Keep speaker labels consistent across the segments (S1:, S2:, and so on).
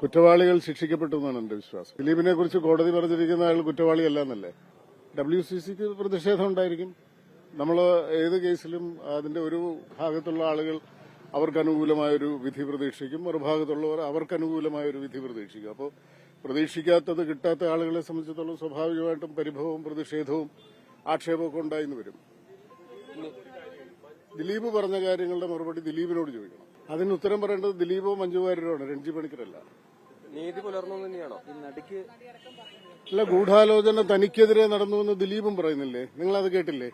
S1: കുറ്റവാളികൾ ശിക്ഷിക്കപ്പെട്ടു എന്നാണ് എന്റെ വിശ്വാസം. ദിലീപിനെ കുറിച്ച് കോടതി പറഞ്ഞിരിക്കുന്ന അയാൾ കുറ്റവാളിയല്ല എന്നല്ലേ. WCCക്ക് പ്രതിഷേധം ഉണ്ടായിരിക്കും. നമ്മൾ ഏത് കേസിലും അതിന്റെ ഒരു ഭാഗത്തുള്ള ആളുകൾ അവർക്ക് അനുകൂലമായൊരു വിധി പ്രതീക്ഷിക്കും, മറുഭാഗത്തുള്ളവർ അവർക്ക് അനുകൂലമായൊരു വിധി പ്രതീക്ഷിക്കും. അപ്പോൾ പ്രതീക്ഷിക്കാത്തത് കിട്ടാത്ത ആളുകളെ സംബന്ധിച്ചിടത്തോളം സ്വാഭാവികമായിട്ടും പരിഭവവും പ്രതിഷേധവും ആക്ഷേപമൊക്കെ ഉണ്ടായിന്ന് വരും. ദിലീപ് പറഞ്ഞ കാര്യങ്ങളുടെ മറുപടി ദിലീപിനോട് ചോദിക്കണം. അതിന് ഉത്തരം പറയേണ്ടത് ദിലീപോ മഞ്ജു വാര്യരോ ആണ്, രഞ്ജി പണിക്കരല്ല.
S2: നീതി പുലർന്നു തന്നെയാണോ?
S1: അല്ല, ഗൂഢാലോചന തനിക്കെതിരെ നടന്നുവെന്ന് ദിലീപും പറയുന്നില്ലേ? നിങ്ങളത് കേട്ടില്ലേ?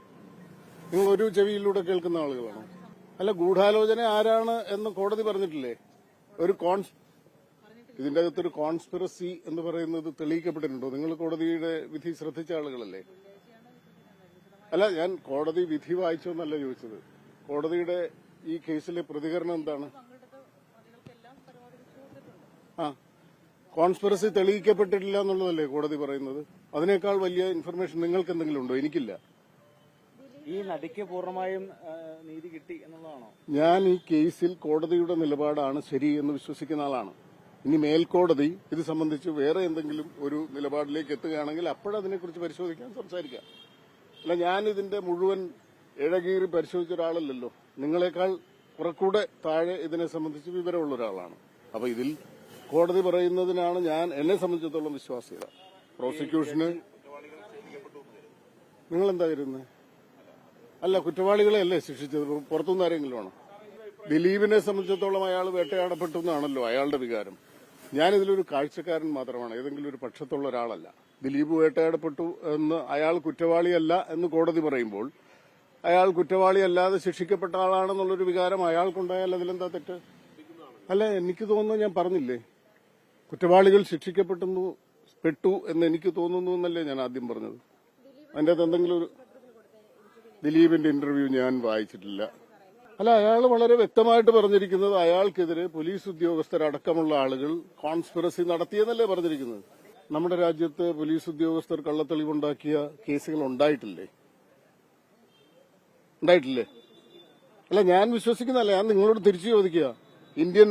S1: നിങ്ങൾ ഒരു ചെവിയിലൂടെ കേൾക്കുന്ന ആളുകളാണോ? അല്ല, ഗൂഢാലോചന ആരാണ് എന്ന് കോടതി പറഞ്ഞിട്ടില്ലേ? ഇതിന്റെ അകത്തൊരു കോൺസ്പിറസി എന്ന് പറയുന്നത് തെളിയിക്കപ്പെട്ടിട്ടുണ്ടോ? നിങ്ങൾ കോടതിയുടെ വിധി ശ്രദ്ധിച്ച ആളുകളല്ലേ? അല്ല, ഞാൻ കോടതി വിധി വായിച്ചോന്നല്ല ചോദിച്ചത്. കോടതിയുടെ ഈ കേസിലെ പ്രതികരണം എന്താണ്? കോൺസ്പിറസി തെളിയിക്കപ്പെട്ടിട്ടില്ല എന്നുള്ളതല്ലേ കോടതി പറയുന്നത്? അതിനേക്കാൾ വലിയ ഇൻഫർമേഷൻ നിങ്ങൾക്ക് എന്തെങ്കിലും ഉണ്ടോ? എനിക്കില്ല.
S3: ഈ നടിക്ക് പൂർണ്ണമായും നീതി കിട്ടി എന്നുള്ളതാണോ?
S1: ഞാൻ ഈ കേസിൽ കോടതിയുടെ നിലപാടാണ് ശരി എന്ന് വിശ്വസിക്കുന്ന ആളാണ്. ഇനി മേൽക്കോടതി ഇത് സംബന്ധിച്ച് വേറെ എന്തെങ്കിലും ഒരു നിലപാടിലേക്ക് എത്തുകയാണെങ്കിൽ അപ്പോഴതിനെക്കുറിച്ച് പരിശോധിക്കാൻ സംസാരിക്കാം. അല്ല, ഞാൻ ഇതിന്റെ മുഴുവൻ ഇഴകീറി പരിശോധിച്ച ഒരാളല്ലല്ലോ. നിങ്ങളെക്കാൾ കുറക്കൂടെ താഴെ ഇതിനെ സംബന്ധിച്ച് വിവരമുള്ള ഒരാളാണ്. അപ്പൊ ഇതിൽ കോടതി പറയുന്നതിനാണ് ഞാൻ എന്നെ സംബന്ധിച്ചിടത്തോളം വിശ്വാസ്യത. പ്രോസിക്യൂഷന് നിങ്ങളെന്താ കരുതുന്നത്? അല്ല, കുറ്റവാളികളെ അല്ലേ ശിക്ഷിച്ചത്? പുറത്തുനിന്ന് ആരെങ്കിലും ആണോ? ദിലീപിനെ സംബന്ധിച്ചിടത്തോളം അയാൾ വേട്ടയാടപ്പെട്ടു എന്നാണല്ലോ അയാളുടെ വികാരം. ഞാനിതിലൊരു കാഴ്ചക്കാരൻ മാത്രമാണ്, ഏതെങ്കിലും ഒരു പക്ഷത്തുള്ള ഒരാളല്ല. ദിലീപ് വേട്ടയാടപ്പെട്ടു എന്ന് അയാൾ കുറ്റവാളിയല്ല എന്ന് കോടതി പറയുമ്പോൾ അയാൾ കുറ്റവാളിയല്ലാതെ ശിക്ഷിക്കപ്പെട്ട ആളാണെന്നുള്ളൊരു വികാരം അയാൾക്കുണ്ടായാൽ അതിലെന്താ തെറ്റ്? അല്ല, എനിക്ക് തോന്നുന്നു, ഞാൻ പറഞ്ഞില്ലേ, കുറ്റവാളികൾ ശിക്ഷിക്കപ്പെട്ടു എന്ന് എനിക്ക് തോന്നുന്നു എന്നല്ലേ ഞാൻ ആദ്യം പറഞ്ഞത്. അതിന്റെ അകത്ത് എന്തെങ്കിലും ഒരു ദിലീപിന്റെ ഇന്റർവ്യൂ ഞാൻ വായിച്ചിട്ടില്ല. അല്ല, അയാൾ വളരെ വ്യക്തമായിട്ട് പറഞ്ഞിരിക്കുന്നത് അയാൾക്കെതിരെ പോലീസ് ഉദ്യോഗസ്ഥരടക്കമുള്ള ആളുകൾ കോൺസ്പിറസി നടത്തിയെന്നല്ലേ പറഞ്ഞിരിക്കുന്നത്. നമ്മുടെ രാജ്യത്ത് പോലീസ് ഉദ്യോഗസ്ഥർ കള്ളത്തെളിവുണ്ടാക്കിയ കേസുകൾ ഉണ്ടായിട്ടില്ലേ? അല്ല, ഞാൻ വിശ്വസിക്കുന്നതല്ല, ഞാൻ നിങ്ങളോട് തിരിച്ചു ചോദിക്കുക. ഇന്ത്യൻ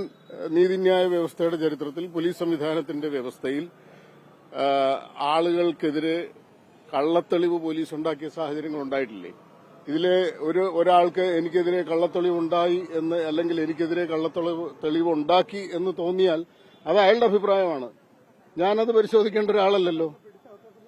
S1: നീതിന്യായ വ്യവസ്ഥയുടെ ചരിത്രത്തിൽ പോലീസ് സംവിധാനത്തിന്റെ വ്യവസ്ഥയിൽ ആളുകൾക്കെതിരെ കള്ളത്തെളിവ് പോലീസ് ഉണ്ടാക്കിയ സാഹചര്യങ്ങൾ ഉണ്ടായിട്ടില്ലേ? ഇതിലെ ഒരാൾക്ക് എനിക്കെതിരെ കള്ളത്തെളിവുണ്ടായി എന്ന്, അല്ലെങ്കിൽ എനിക്കെതിരെ തെളിവ് ഉണ്ടാക്കി എന്ന് തോന്നിയാൽ അത് അയാളുടെ അഭിപ്രായമാണ്. ഞാനത് പരിശോധിക്കേണ്ട ഒരാളല്ലല്ലോ.